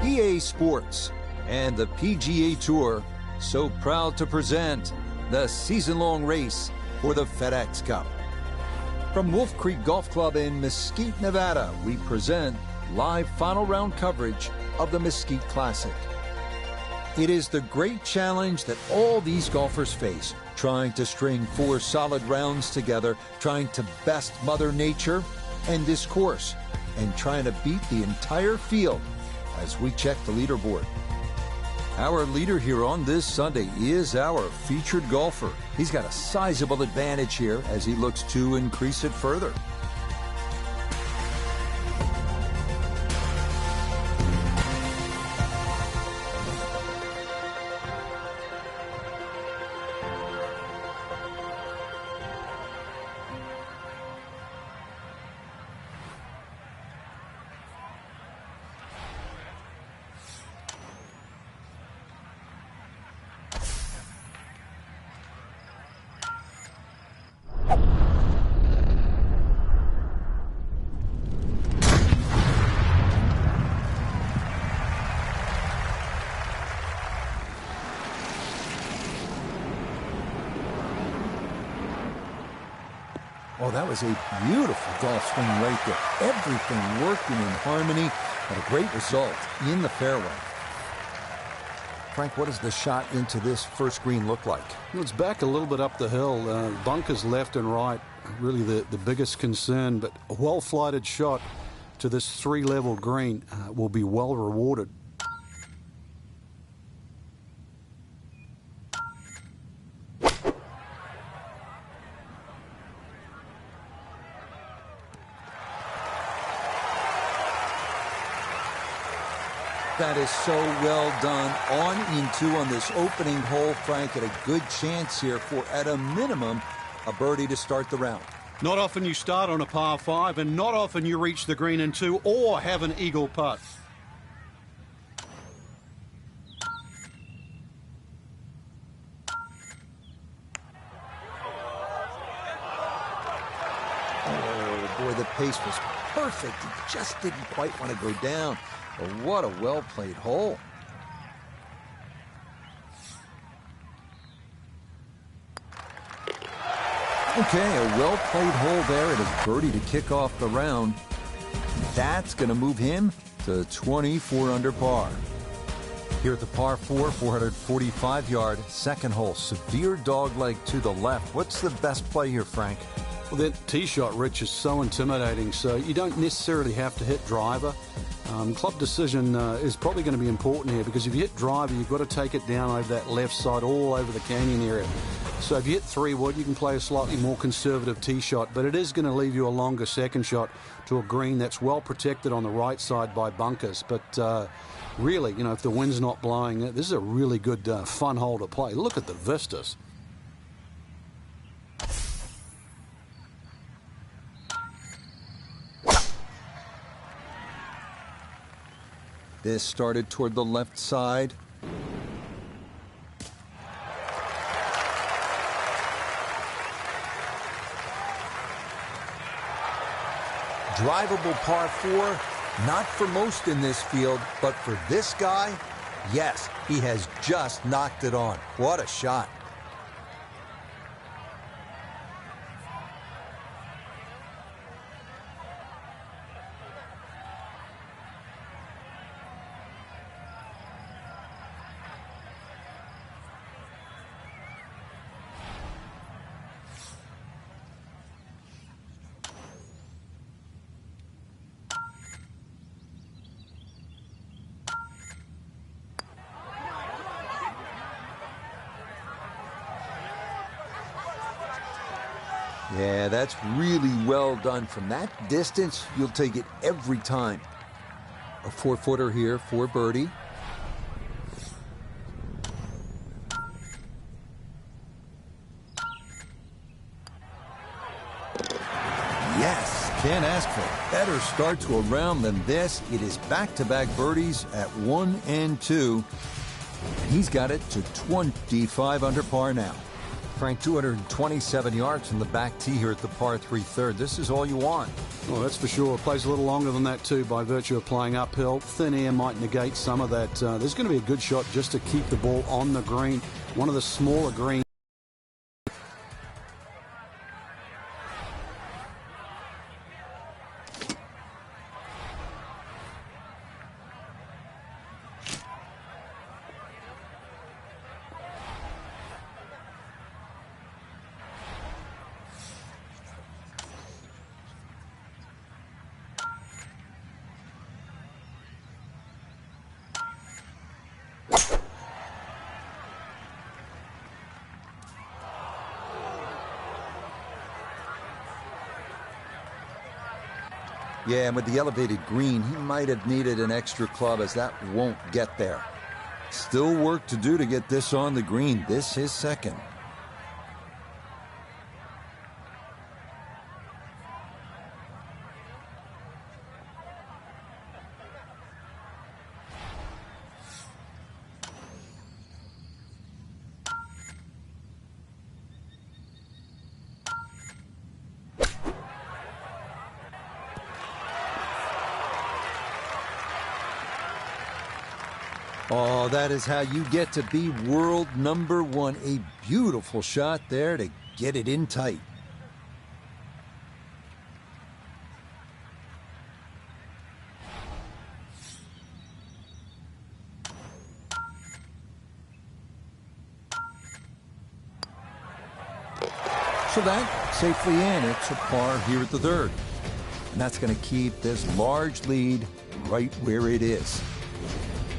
EA Sports and the PGA Tour so proud to present the season-long race for the FedEx Cup. From Wolf Creek Golf Club in Mesquite, Nevada, we present live final round coverage of the Mesquite Classic. It is the great challenge that all these golfers face, trying to string 4 solid rounds together, trying to best Mother Nature and this course, and trying to beat the entire field as we check the leaderboard. Our leader here on this Sunday is our featured golfer. He's got a sizable advantage here as he looks to increase it further. Oh, that was a beautiful golf swing right there. Everything working in harmony, and a great result in the fairway. Frank, what does the shot into this first green look like? Well, it's back a little bit up the hill. Bunkers left and right, really the biggest concern, but a well-flighted shot to this 3-level green will be well rewarded. That is so well done. On into on this opening hole, Frank, at a good chance here for, at a minimum, a birdie to start the round. Not often you start on a par 5, and not often you reach the green in 2 or have an eagle putt. Oh, boy, the pace was perfect. It just didn't quite want to go down. But what a well-played hole. Okay, a well-played hole there. It is birdie to kick off the round. That's going to move him to 24 under par. Here at the par 4, 445-yard second hole. Severe dogleg to the left. What's the best play here, Frank? Well, that tee shot, Rich, is so intimidating, so you don't necessarily have to hit driver. Club decision is probably going to be important here, because if you hit driver, you've got to take it down over that left side, all over the canyon area. So if you hit 3-wood, you can play a slightly more conservative tee shot, but it is going to leave you a longer second shot to a green that's well protected on the right side by bunkers. But really, you know, if the wind's not blowing, this is a really good, fun hole to play. Look at the vistas. This started toward the left side. Drivable par 4, not for most in this field, but for this guy, yes, he has just knocked it on. What a shot. Yeah, that's really well done. From that distance, you'll take it every time. A 4-footer here for birdie. Yes, can't ask for a better start to a round than this. It is back-to-back birdies at 1 and 2. And he's got it to 25 under par now. Frank, 227 yards from the back tee here at the par 3 third. This is all you want. Well, that's for sure. It plays a little longer than that, too, by virtue of playing uphill. Thin air might negate some of that. There's going to be a good shot just to keep the ball on the green. One of the smaller greens. Yeah, and with the elevated green, he might have needed an extra club, as that won't get there. Still work to do to get this on the green. This is second. Oh, that is how you get to be world number one. A beautiful shot there to get it in tight. So that safely in. It's a par here at the third. And that's going to keep this large lead right where it is.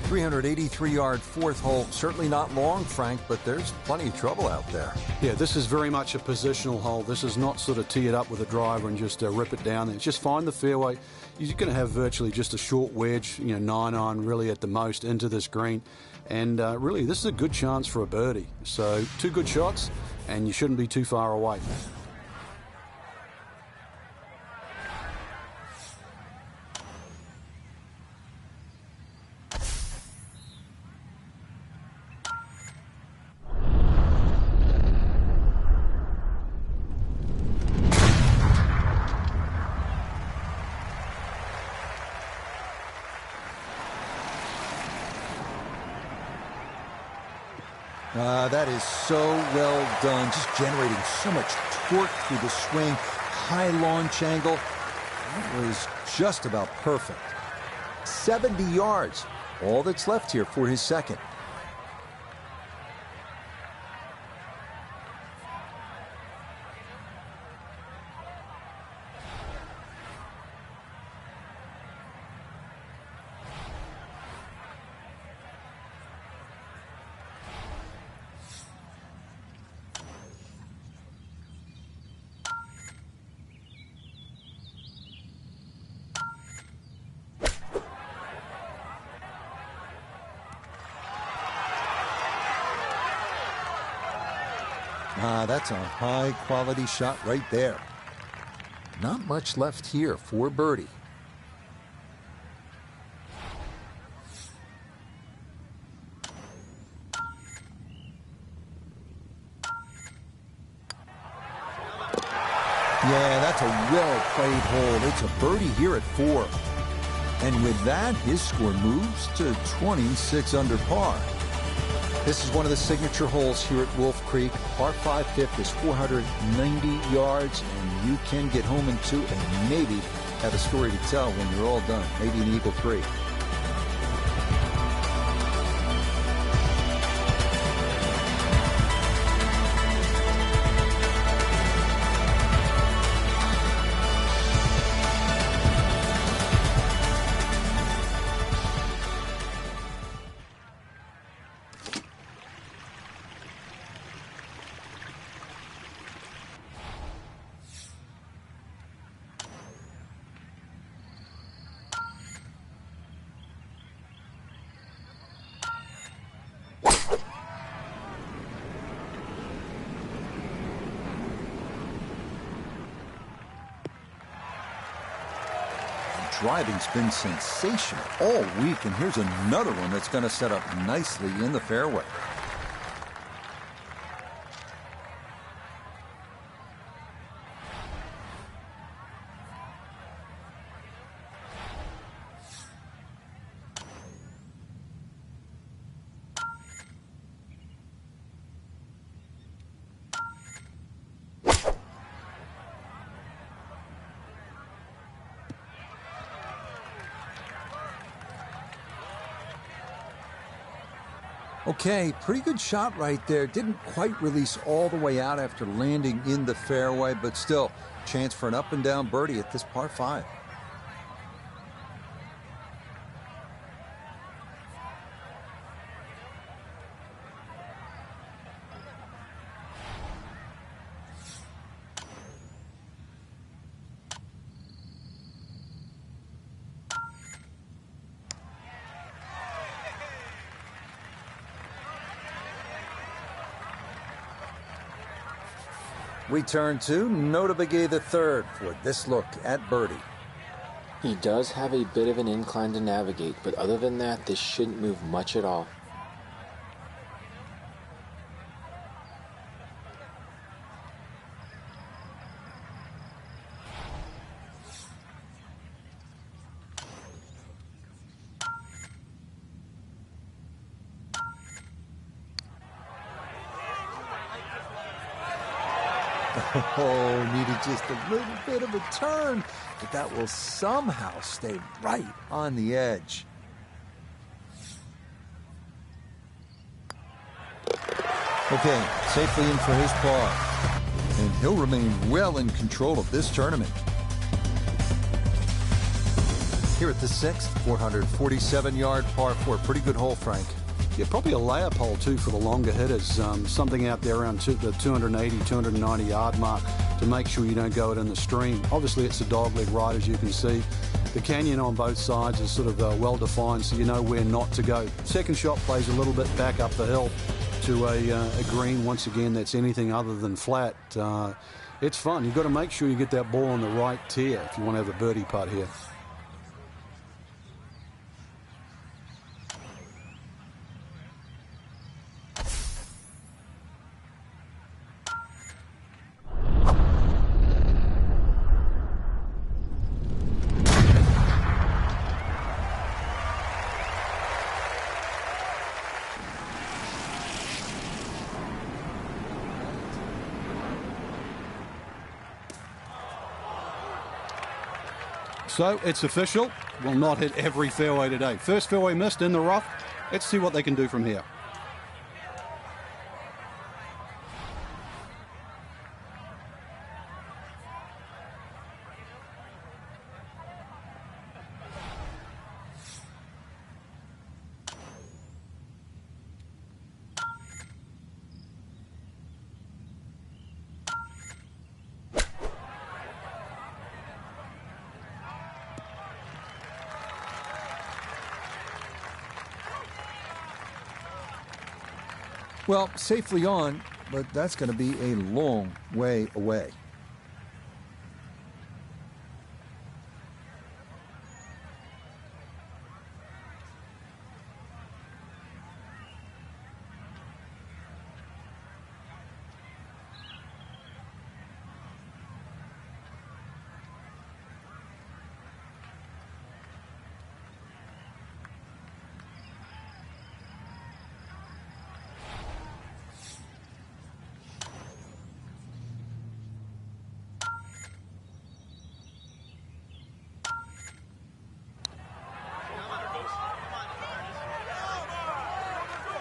383-yard fourth hole. Certainly not long, Frank, but there's plenty of trouble out there. Yeah, this is very much a positional hole. This is not sort of tee it up with a driver and just rip it down. It's just find the fairway. You're going to have virtually just a short wedge, 9-iron really at the most into this green. And really, this is a good chance for a birdie. So 2 good shots, and you shouldn't be too far away. That is so well done, just generating so much torque through the swing. High launch angle. That was just about perfect. 70 yards. All that's left here for his second. That's a high-quality shot right there. Not much left here for birdie. Yeah, that's a well-played hole. It's a birdie here at 4. And with that, his score moves to 26 under par. This is one of the signature holes here at Wolf Creek. Par 5 fifth is 490 yards, and you can get home in 2 and maybe have a story to tell when you're all done. Maybe an eagle 3. Driving's been sensational all week, and here's another one that's going to set up nicely in the fairway. Okay, pretty good shot right there. Didn't quite release all the way out after landing in the fairway, but still, chance for an up and down birdie at this par 5. We turn to Nota Begay III for this look at birdie. He does have a bit of an incline to navigate, but other than that, this shouldn't move much at all. Oh, needed just a little bit of a turn, but that will somehow stay right on the edge. Okay, safely in for his par, and he'll remain well in control of this tournament. Here at the 6th, 447-yard par 4. Pretty good hole, Frank. Yeah, probably a layup hole, too, for the longer hitters. Something out there around the 280, 290-yard mark to make sure you don't go it in the stream. Obviously, it's a dogleg ride, as you can see. The canyon on both sides is sort of well-defined, so you know where not to go. Second shot plays a little bit back up the hill to a green. Once again, that's anything other than flat. It's fun. You've got to make sure you get that ball on the right tier if you want to have a birdie putt here. So it's official. Will not hit every fairway today. First fairway missed in the rough. Let's see what they can do from here. Well, safely on, but that's going to be a long way away.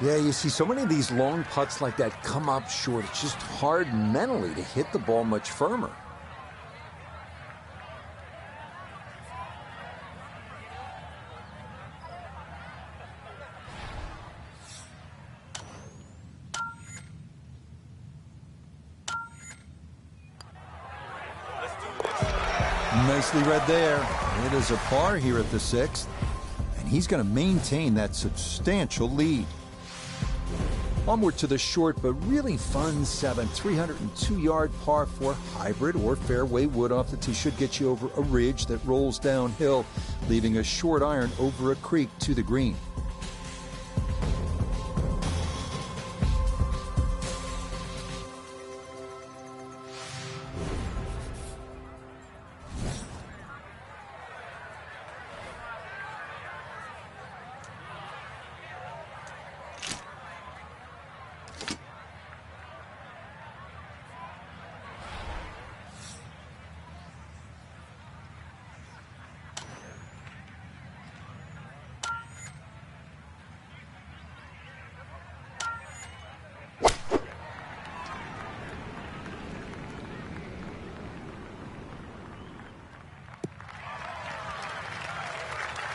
Yeah, you see so many of these long putts like that come up short. It's just hard mentally to hit the ball much firmer. Nicely read there. It is a par here at the 6th, and he's going to maintain that substantial lead. Onward to the short but really fun 7, 302-yard par 4 hybrid or fairway wood off the tee. Should get you over a ridge that rolls downhill, leaving a short iron over a creek to the green.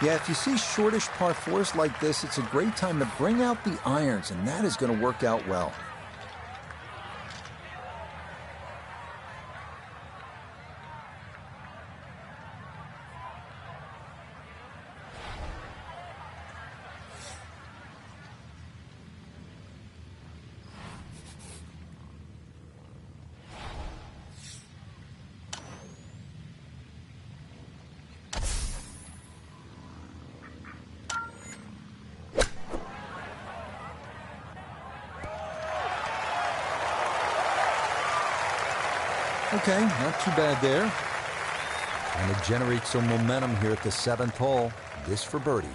Yeah, if you see shortish par fours like this, it's a great time to bring out the irons, and that is going to work out well. Okay, not too bad there. And to generate some momentum here at the 7th hole. This for birdie.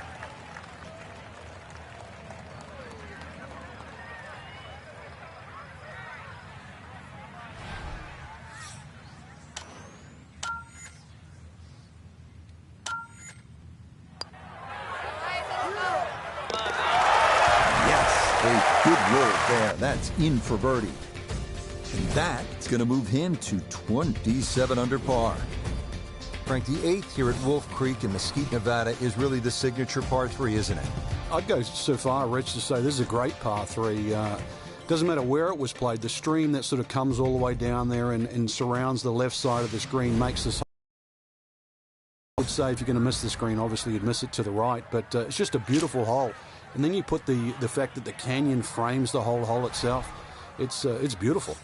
Yes, a good roll there. That's in for birdie. And that's going to move him to 27 under par. Frank, the 8th here at Wolf Creek in Mesquite, Nevada is really the signature par 3, isn't it? I'd go so far, Rich, to say this is a great par 3. Doesn't matter where it was played. The stream that sort of comes all the way down there and surrounds the left side of the screen makes this. I would say if you're going to miss the screen, obviously you'd miss it to the right, but it's just a beautiful hole. And then you put the fact that the canyon frames the whole hole itself. It's beautiful.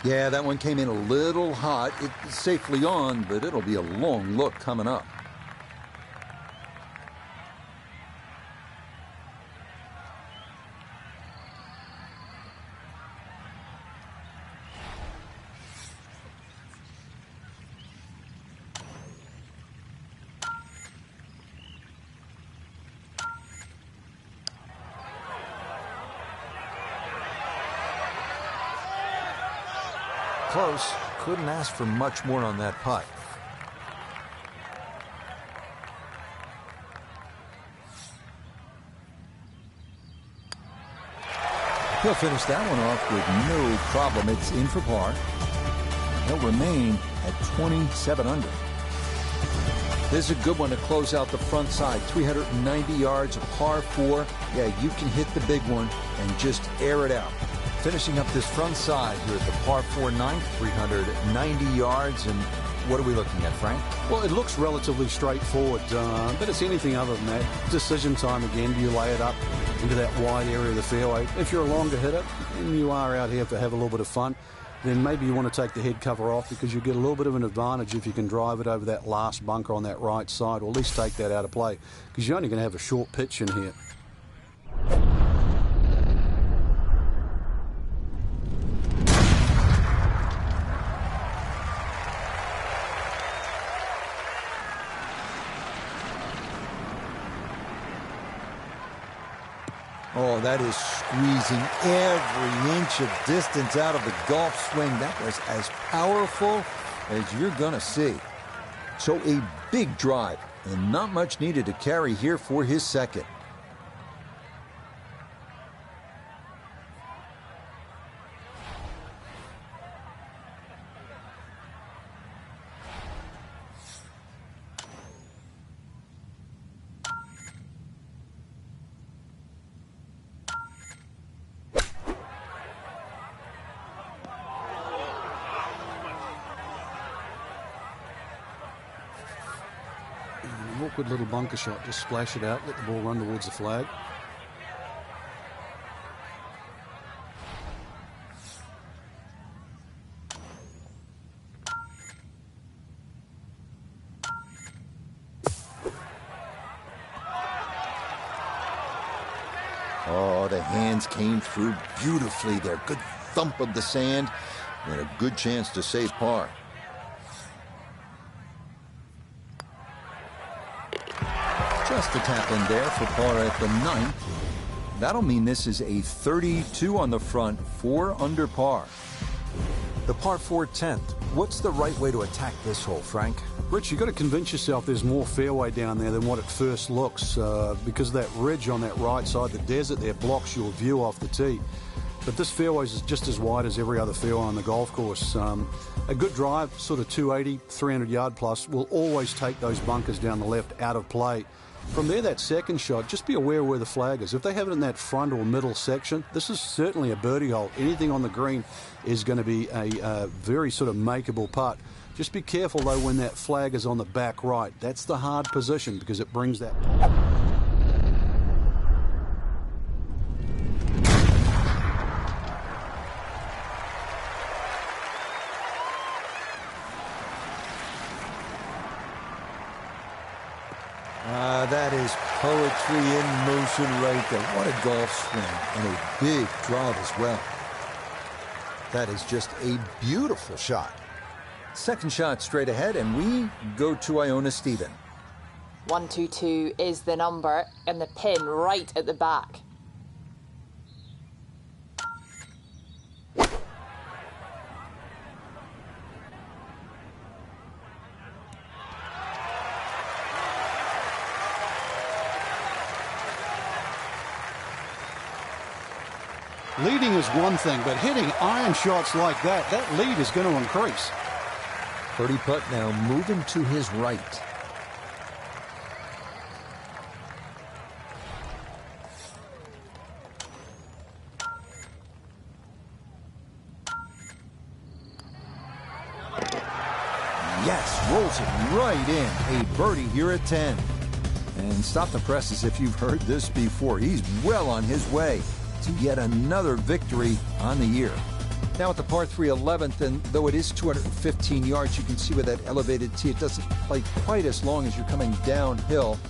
Yeah, that one came in a little hot. It's safely on, but it'll be a long look coming up. Close. Couldn't ask for much more on that putt. He'll finish that one off with no problem. It's in for par. He'll remain at 27 under. This is a good one to close out the front side. 390 yards, a par 4. Yeah, you can hit the big one and just air it out. Finishing up this front side here at the par 4 ninth, 390 yards. And what are we looking at, Frank? Well, it looks relatively straightforward, but it's anything other than that. Decision time again. Do you lay it up into that wide area of the fairway? If you're a longer hitter and you are out here to have a little bit of fun, then maybe you want to take the head cover off because you get a little bit of an advantage if you can drive it over that last bunker on that right side, or at least take that out of play because you're only going to have a short pitch in here. Oh, that is squeezing every inch of distance out of the golf swing. That was as powerful as you're going to see. So a big drive and not much needed to carry here for his second. An awkward little bunker shot, just splash it out, let the ball run towards the flag. Oh, the hands came through beautifully there. Good thump of the sand and a good chance to save par. Just a tap in there for par at the 9th. That'll mean this is a 32 on the front, 4 under par. The par 4 10th. What's the right way to attack this hole, Frank? Rich, you've got to convince yourself there's more fairway down there than what it first looks, because that ridge on that right side, the desert there, blocks your view off the tee. But this fairway is just as wide as every other fairway on the golf course. A good drive, sort of 280, 300 yard plus, will always take those bunkers down the left out of play. From there, that second shot, just be aware where the flag is. If they have it in that front or middle section, this is certainly a birdie hole. Anything on the green is going to be a very sort of makeable putt. Just be careful, though, when that flag is on the back right. That's the hard position because it brings that... That is poetry in motion right there. What a golf swing, and a big drive as well. That is just a beautiful shot. Second shot straight ahead, and we go to Iona Stephen. 122 is the number, and the pin right at the back. Leading is one thing, but hitting iron shots like that, that lead is going to increase. Birdie putt now moving to his right. Yes, rolls it right in. A birdie here at 10. And stop the presses if you've heard this before. He's well on his way to yet another victory on the year. Now at the par 3 11th, and though it is 215 yards, you can see with that elevated tee, it doesn't play quite as long as you're coming downhill.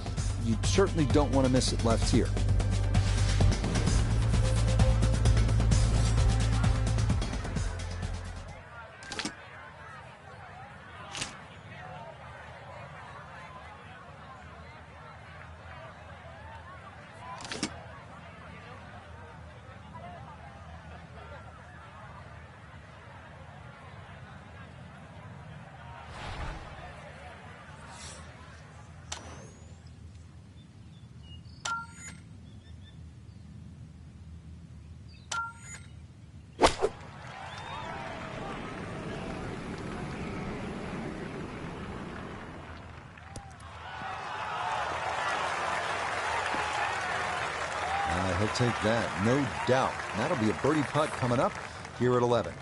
You certainly don't want to miss it left here. He'll take that, no doubt. That'll be a birdie putt coming up here at 11.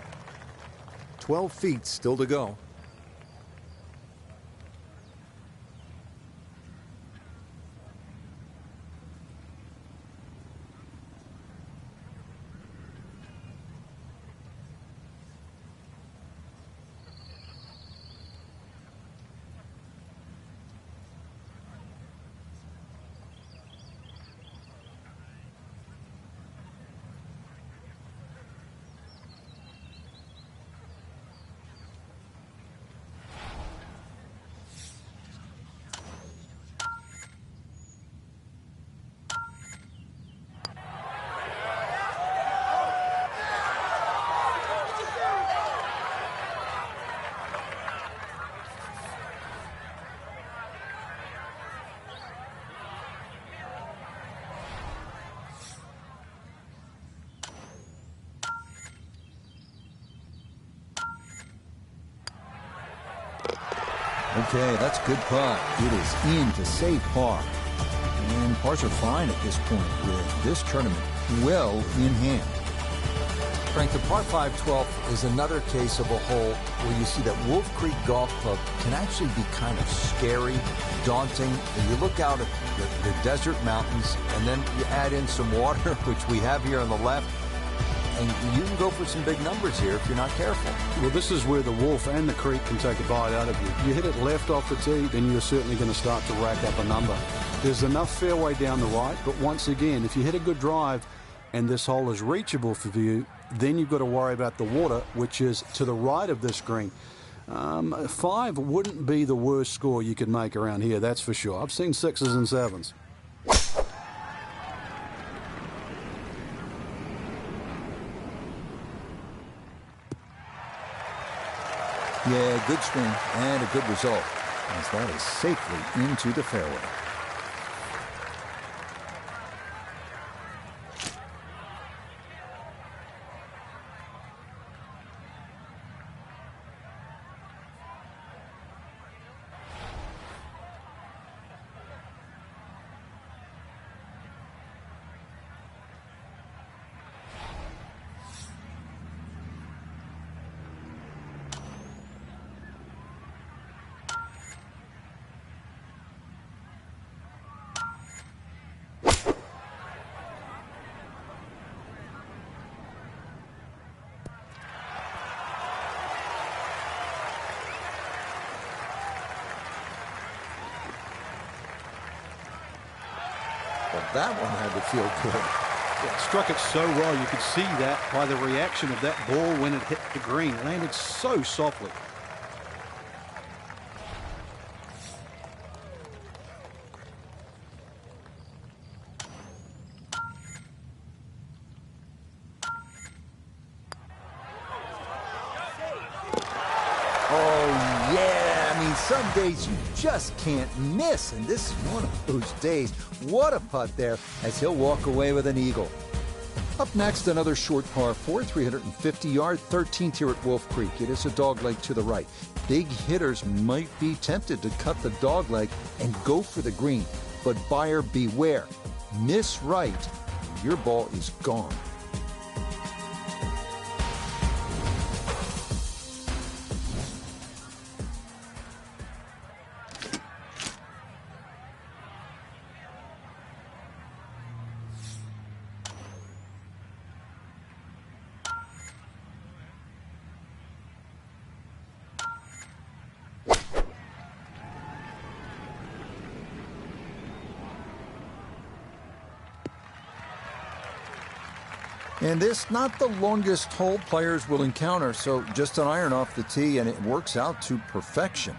12 feet still to go. Okay, that's a good putt. It is in to save par. And pars are fine at this point with this tournament well in hand. Frank, the par 5 12th is another case of a hole where you see that Wolf Creek Golf Club can actually be kind of scary, daunting. And you look out at the desert mountains, and then you add in some water, which we have here on the left, and you can go for some big numbers here if you're not careful. Well, this is where the Wolf and the Creek can take a bite out of you. You hit it left off the tee, then you're certainly going to start to rack up a number. There's enough fairway down the right, but once again, if you hit a good drive and this hole is reachable for you, then you've got to worry about the water, which is to the right of this green. 5 wouldn't be the worst score you could make around here, that's for sure. I've seen 6s and 7s. Yeah, good swing and a good result. as that is safely into the fairway. Well, that one had to feel good. Yeah, struck it so well. You could see that by the reaction of that ball when it hit the green. It landed so softly. Oh, yeah. I mean, some days you just can't miss, and this is one of those days. What a putt there as he'll walk away with an eagle. Up next, another short par 4, 350-yard, 13th here at Wolf Creek. It is a dogleg to the right. Big hitters might be tempted to cut the dogleg and go for the green, but buyer beware. Miss right, your ball is gone. And this, not the longest hole players will encounter, so just an iron off the tee, and it works out to perfection.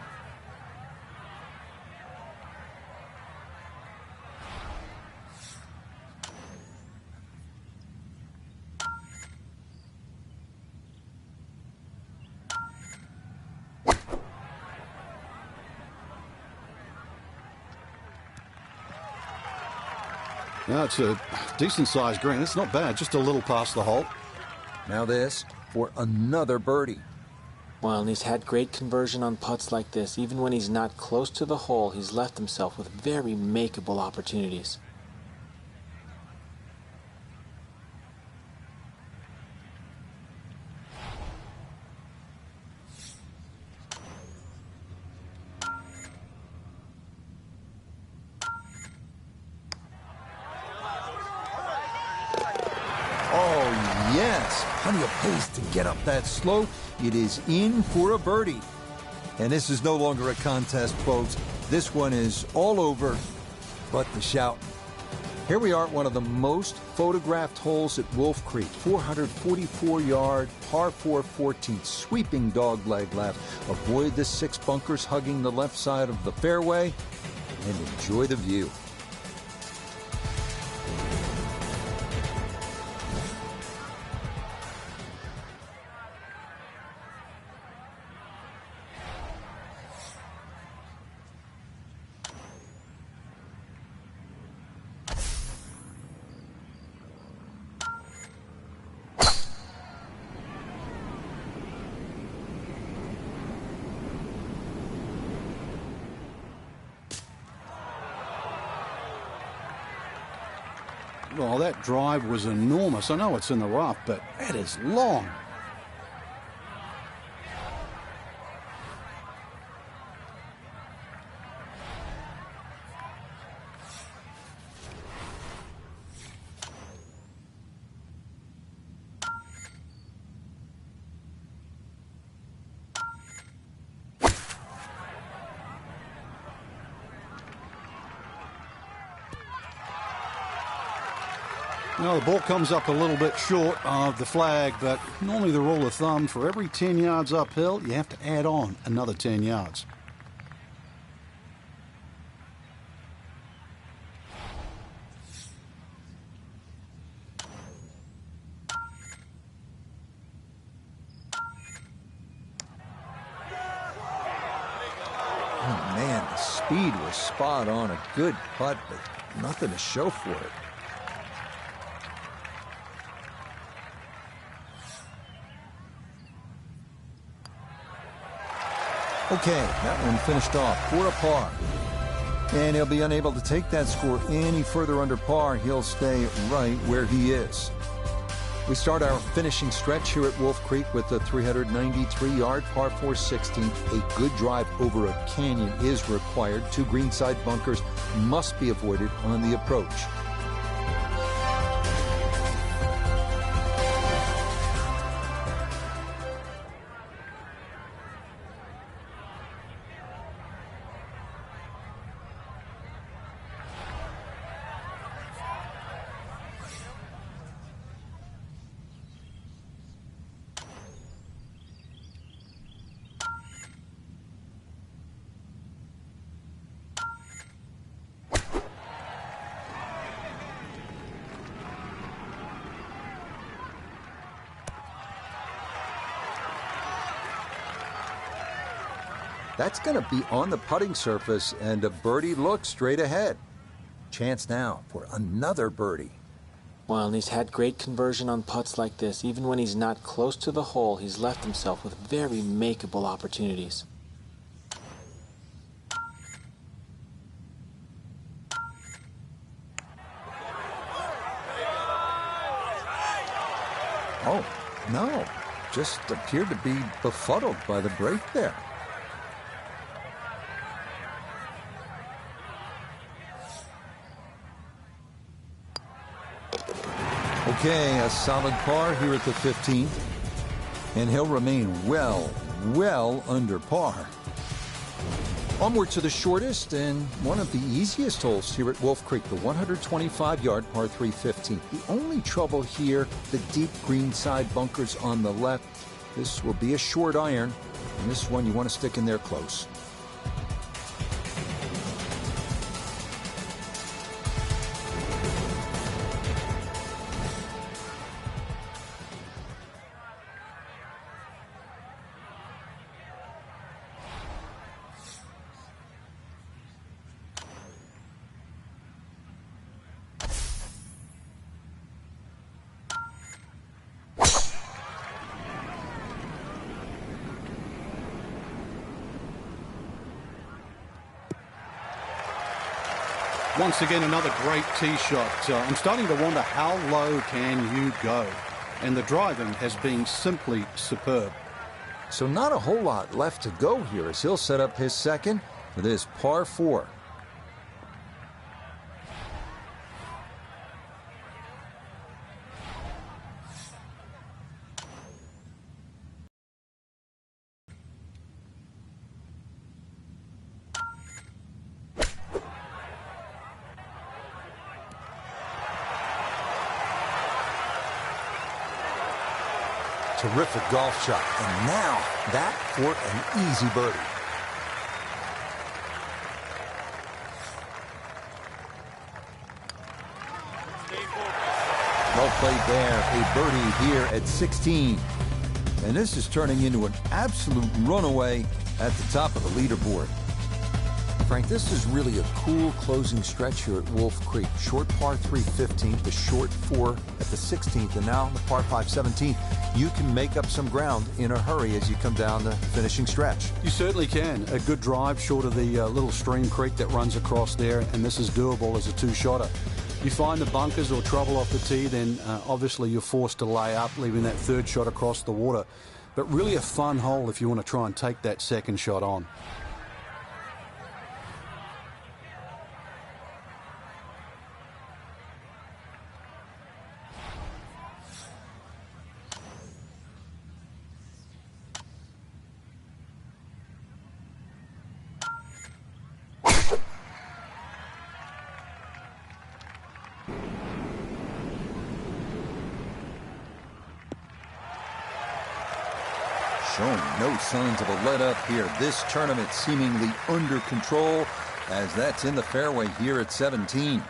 Now it's a decent-sized green. It's not bad, just a little past the hole. Now this for another birdie. Well, and he's had great conversion on putts like this. Even when he's not close to the hole, he's left himself with very makeable opportunities. Oh, yes. Plenty of pace to get up that slope. It is in for a birdie. And this is no longer a contest, folks. This one is all over but the shout. Here we are at one of the most photographed holes at Wolf Creek. 444-yard, par 4 14th, sweeping dogleg left. Avoid the 6 bunkers hugging the left side of the fairway and enjoy the view. Well, that drive was enormous. I know it's in the rough, but that is long. Well, the ball comes up a little bit short of the flag, but normally the rule of thumb, for every 10 yards uphill, you have to add on another 10 yards. Oh, man. speed was spot on. A good putt, but nothing to show for it. Okay, that one finished off for a par. And he'll be unable to take that score any further under par. He'll stay right where he is. We start our finishing stretch here at Wolf Creek with a 393-yard par 4 16th. A good drive over a canyon is required. 2 greenside bunkers must be avoided on the approach. That's going to be on the putting surface, and a birdie look straight ahead. Chance now for another birdie. Well, and he's had great conversion on putts like this. Even when he's not close to the hole, he's left himself with very makeable opportunities. Oh, no. Just appeared to be befuddled by the break there. Okay, a solid par here at the 15th. And he'll remain well under par. Onward to the shortest and one of the easiest holes here at Wolf Creek, the 125-yard par 3 15th. The only trouble here, the deep greenside bunkers on the left. This will be a short iron, and this one you want to stick in there close. Once again, another great tee shot. I'm starting to wonder, how low can you go? And the driving has been simply superb. So not a whole lot left to go here as he'll set up his second for this par 4. Terrific golf shot, and now that for an easy birdie. Well played there, a birdie here at 16. And this is turning into an absolute runaway at the top of the leaderboard. Frank, this is really a cool closing stretch here at Wolf Creek. Short par 3 15th, the short 4 at the 16th, and now the par 5 17th. You can make up some ground in a hurry as you come down the finishing stretch. You certainly can. A good drive short of the little stream creek that runs across there, and this is doable as a 2-shotter. You find the bunkers or trouble off the tee, then obviously you're forced to lay up, leaving that 3rd shot across the water. But really a fun hole if you want to try and take that 2nd shot on. Showing no signs of a let-up here. This tournament seemingly under control as that's in the fairway here at 17.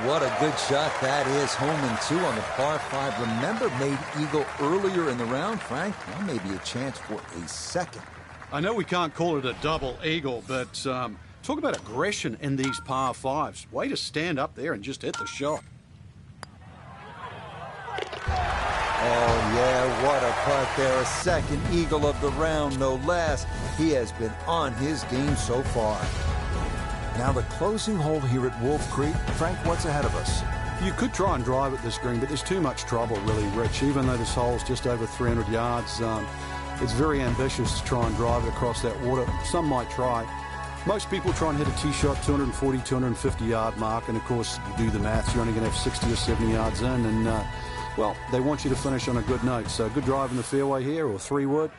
what a good shot that is. Home and 2 on the par 5. Remember, made eagle earlier in the round, Frank. Now maybe a chance for a second. I know we can't call it a double eagle, but talk about aggression in these par 5s. Way to stand up there and just hit the shot. Oh, yeah, what a putt there. A second eagle of the round, no less. He has been on his game so far. Now the closing hole here at Wolf Creek. Frank, what's ahead of us? You could try and drive at this green, but there's too much trouble, really, Rich. Even though this hole's just over 300 yards, it's very ambitious to try and drive it across that water. Some might try. Most people try and hit a tee shot 240, 250 yard mark, and of course, you do the maths, you're only going to have 60 or 70 yards in, and well, they want you to finish on a good note. So good drive in the fairway here, or 3-wood.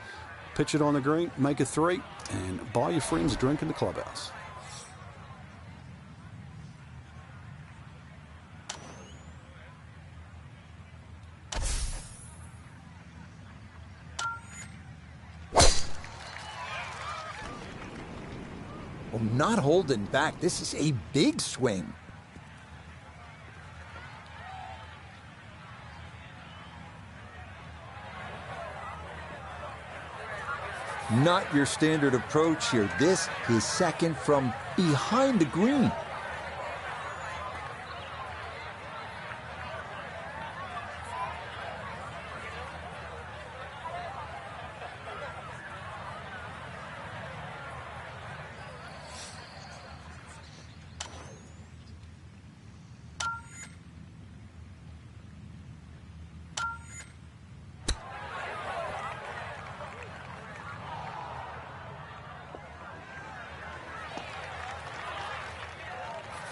Pitch it on the green, make a 3, and buy your friends a drink in the clubhouse. Well, not holding back. This is a big swing. Not your standard approach here. This is second from behind the green.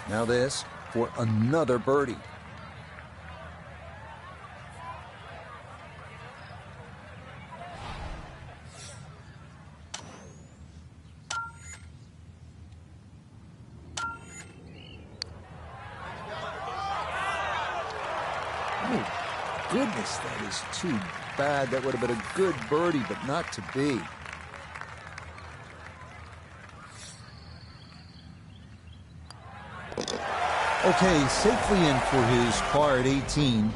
Now this for another birdie. Oh, goodness, that is too bad. That would have been a good birdie, but not to be. Okay, safely in for his par at 18.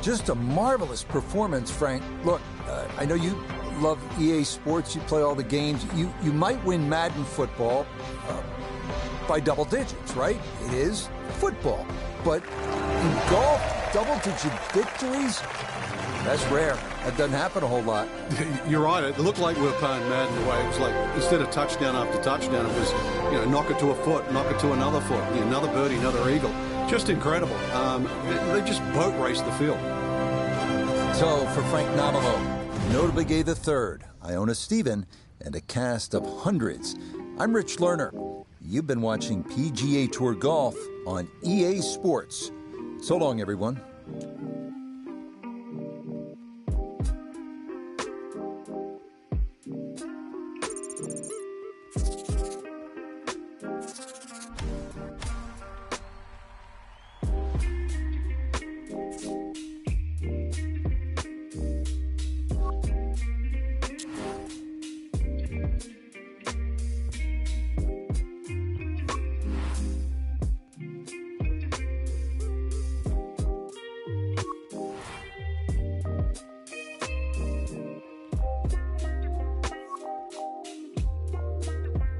Just a marvelous performance, Frank. Look, I know you love EA Sports. You play all the games. You might win Madden football by double digits, right? It is football. But in golf, double-digit victories, that's rare. That doesn't happen a whole lot. You're right. It looked like we were playing Madden the way it was like, instead of touchdown after touchdown, it was, knock it to a foot, knock it to another foot, another birdie, another eagle. Just incredible. They just boat raced the field. So for Frank Navalo, notably gave the third, Iona Stephen, and a cast of hundreds. I'm Rich Lerner. You've been watching PGA Tour Golf on EA Sports. So long, everyone.